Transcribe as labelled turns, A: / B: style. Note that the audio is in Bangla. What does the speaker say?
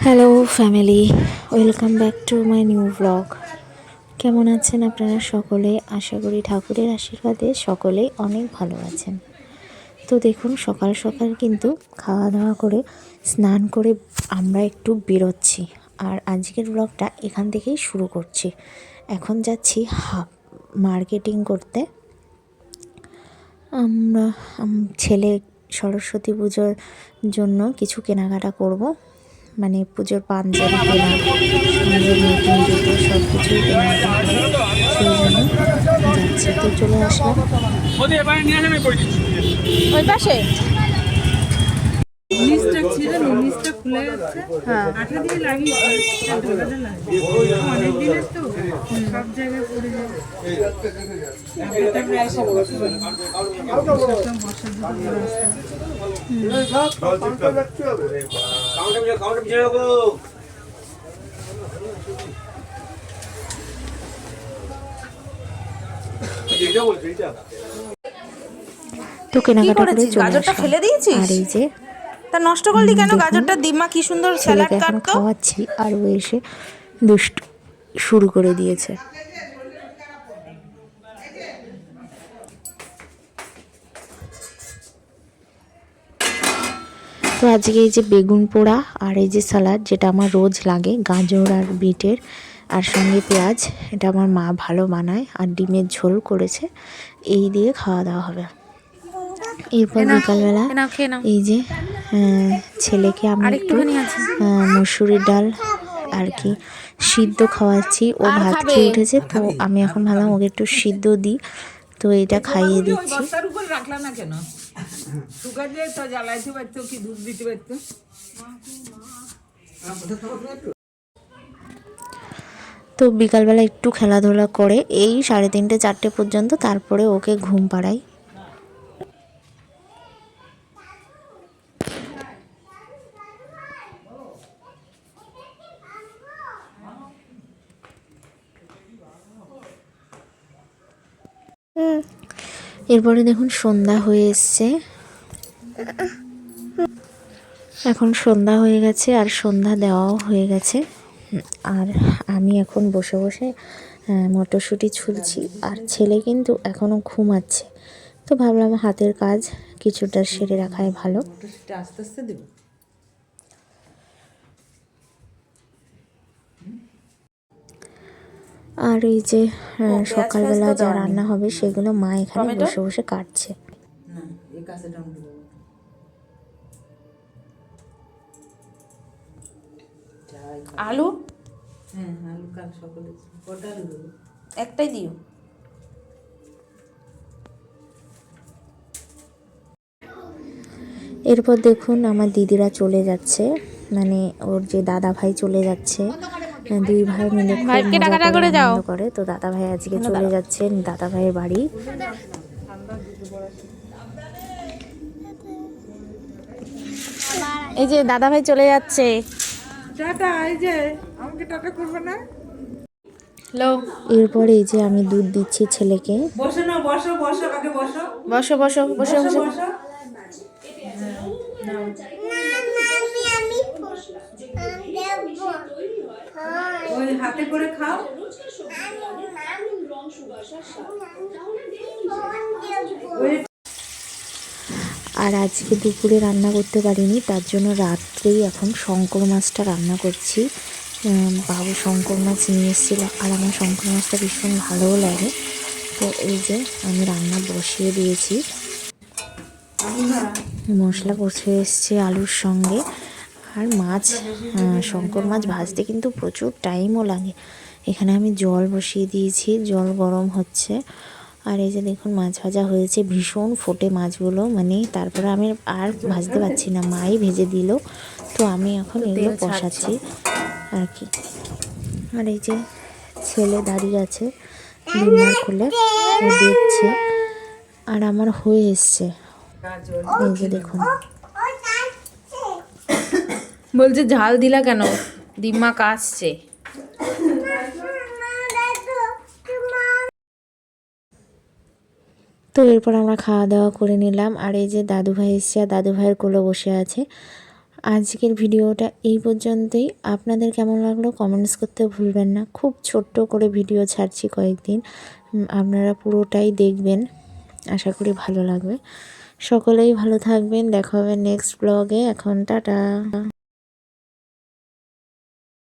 A: Hello family, welcome back to my new blog. কেমন আছেন আপনারা সকলে? আশা করি ঠাকুরের আশীর্বাদে সকলেই অনেক ভালো আছেন। তো দেখুন, সকাল সকাল কিন্তু খাওয়া দাওয়া করে স্নান করে আমরা একটু বেরোচ্ছি। আর আজকের ব্লগটা এখান থেকেই শুরু করছি। এখন যাচ্ছি মার্কেটিং করতে। আমরা ছেলে সরস্বতী পুজোর জন্য কিছু কেনাকাটা করব, মানে পুজোর পাঞ্জাবি কেনা, সঙ্গে নতুন জুতো সব কিছুই কেনাকাটা করে সেই জন্য যাচ্ছি। তো চলে আসলাম
B: ওই পাশে।
C: নিচটা ছিল না, নিচটা খুলে যাচ্ছে।
B: হ্যাঁ,
C: আঠা দিয়ে লাগিয়েছে, ঢোকাতে লাগে। অনেক দিনের তো সব জায়গায় পড়ে যায়। আমরা এসে বসে বসে বর্ষার দিকে
A: তো
B: কি
A: কেনাকাটা করে
B: করেছিস?
A: চলে
B: গাজরটা
A: আসলাম।
B: ফেলে দিয়েছিস?
A: আর এই যে
B: তা নষ্ট করলি কেন
A: দেখুন,
B: গাজরটা? দিম্মা কি সুন্দর স্যালাড
A: ছেলেকে এখন
B: কাটতো।
A: খাওয়াচ্ছি আর ও এসে দুষ্ট শুরু করে দিয়েছে। তো আজকে এই যে বেগুন পোড়া আর এই যে স্যালাড, যেটা আমার রোজ লাগে, গাজর আর বিটের আর সঙ্গে পেঁয়াজ, এটা আমার মা ভালো বানায়, আর ডিমের ঝোল করেছে, এই দিয়ে খাওয়া দাওয়া হবে। এরপর বিকালবেলা
B: খেয়ে নাও।
A: এই যে ছেলেকে আমি
B: আর
A: একটু
B: একটুখানি আছে।
A: মসুরির ডাল আর কি সিদ্ধ খাওয়াচ্ছি। ও
B: আর
A: ভাত
B: খাবে?
A: খেয়ে উঠেছে, তো আমি এখন ভাবলাম ওকে একটু সিদ্ধ দিই, তো এটা খাইয়ে দিচ্ছি।
C: বস্তার উপর রাখলাম না কেন? শুকাতে তো জ্বালাইতে পারতো, কি দুধ দিতে পারতো।
A: তো বিকালবেলা একটু খেলাধুলা করে এই 3:30-4টে পর্যন্ত, তারপরে ওকে ঘুম পাড়াই। এরপরে দেখুন সন্ধ্যা হয়ে এসছে, এখন সন্ধ্যা হয়ে গেছে আর সন্ধ্যা দেওয়াও হয়ে গেছে। আর আমি এখন বসে বসে মটরশুঁটি ছুলছি, আর ছেলে কিন্তু এখনও ঘুমাচ্ছে। তো ভাবলাম হাতের কাজ কিছুটা সেরে রাখাই ভালো।
C: আস্তে আস্তে দেবো।
A: আর এই যে
B: পেঁয়াজ
A: সকালবেলা
B: ফেয়াজ তো
A: যা
B: দেওয়া নেই।
A: রান্না হবে সেগুলো মা এখানে
B: টমেটো?
A: বসে বসে কাটছে।
C: না, এই কাছে টমেটো দেবো।
B: আলু
C: হ্যাঁ, আলু কাল সকালে কটা আলু দেবো?
B: একটাই দিও।
A: এরপর দেখুন আমার দিদিরা চলে যাচ্ছে, মানে ওর যে দাদা ভাই চলে যাচ্ছে। দুই ভাই মিলে খুব
B: ভাইকে
A: মজা
B: টাকাটা
A: করে
B: করে যাও।
A: আনন্দ করে। তো দাদা ভাই আজকে চলে যাচ্ছেন দাদা ভাইয়ের বাড়ি।
B: এই যে দাদা ভাই চলে যাচ্ছে।
C: টাটা, এই যে আমাকে টাটা করবে না?
B: হ্যালো,
A: এরপর এই যে আমি দুধ দিচ্ছি ছেলেকে।
C: বসো না, বসো বসো, আগে বসো
B: বসো বসো বসে
C: বসো
B: বসে।
C: বসো। ওই হাতে করে খাও। ওই
A: আর আজকে দুপুরে রান্না করতে পারিনি, তার জন্য রাত্রেই এখন শঙ্কর মাছটা রান্না করছি। বাবু শঙ্কর মাছ নিয়ে এসেছিলো, আর আমার শঙ্কর মাছটা ভীষণ ভালোও লাগে। তো এই যে আমি রান্না বসিয়ে দিয়েছি, মশলা কষে এসছে আলুর সঙ্গে। আর মাছ, শঙ্কর মাছ ভাজতে কিন্তু প্রচুর টাইমও লাগে। এখানে আমি জল বসিয়ে দিয়েছি, জল গরম হচ্ছে। আর এই যে দেখুন মাছ ভাজা হয়েছে, ভীষণ ফোটে মাছগুলো, মানে তারপরে আমি আর ভাজতে পারছি না, মাই ভেজে দিল। তো আমি এখন এগুলো কষাচ্ছি আর কি। আর এই যে ছেলে দাঁড়িয়ে আছে ডিমার খুলে, ও দেখছে। আর আমার হয়ে এসছে, এই যে দেখুন।
B: বলছে ঝাল দিলা কেন? দিম্মা কাশছে।
A: তো এরপর আমরা খাওয়া দাওয়া করে নিলাম। আর এই যে দাদু ভাই এসছে, আর দাদু ভাইয়ের কোলে বসে আছে। আজকের ভিডিওটা এই পর্যন্তই। আপনাদের কেমন লাগলো কমেন্টস করতে ভুলবেন না। খুব ছোট্ট করে ভিডিও ছাড়ছি কয়েকদিন, আপনারা পুরোটাই দেখবেন, আশা করি ভালো লাগবে। সকলেই ভালো থাকবেন, দেখা হবে নেক্সট ব্লগে। এখন টাটা।